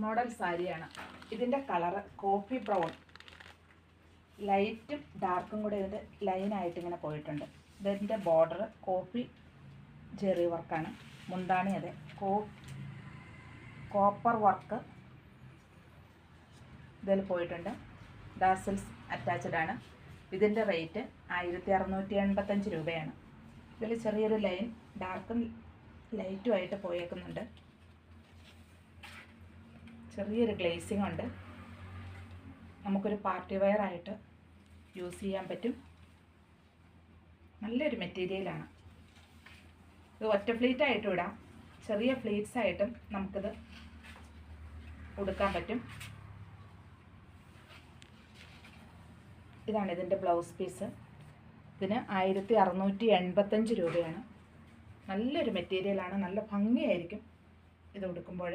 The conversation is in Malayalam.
മോഡൽ സാരിയാണ്. ഇതിൻ്റെ കളറ് കോഫി ബ്രൗൺ, ലൈറ്റും ഡാർക്കും കൂടെ ഇതിൻ്റെ ലൈനായിട്ട് ഇങ്ങനെ പോയിട്ടുണ്ട്. ഇതിൻ്റെ ബോർഡർ കോഫി ജെറി വർക്കാണ്. മുന്താണി അതെ കോപ്പർ വർക്ക് ഇതിൽ പോയിട്ടുണ്ട്. ഡാസൽസ് അറ്റാച്ച്ഡ് ആണ്. ഇതിൻ്റെ റേറ്റ് 1685 രൂപയാണ്. ഇതിൽ ചെറിയൊരു ലൈൻ ഡാർക്കും ലൈറ്റുമായിട്ട് പോയേക്കുന്നുണ്ട്. ചെറിയൊരു ഗ്ലേസിംഗ് ഉണ്ട്. നമുക്കൊരു പാർട്ടി വെയർ ആയിട്ട് യൂസ് ചെയ്യാൻ പറ്റും. നല്ലൊരു മെറ്റീരിയലാണ്. ഇത് ഒറ്റ ഫ്ലീറ്റ് ആയിട്ടും ഇടാം, ചെറിയ ഫ്ലീറ്റ്സ് ആയിട്ടും നമുക്കിത് ഉടുക്കാൻ പറ്റും. ഇതാണ് ഇതിൻ്റെ ബ്ലൗസ് പീസ്. ഇതിന് 1685 രൂപയാണ്. നല്ലൊരു മെറ്റീരിയലാണ്. നല്ല ഭംഗിയായിരിക്കും ഇത് ഉടുക്കുമ്പോൾ.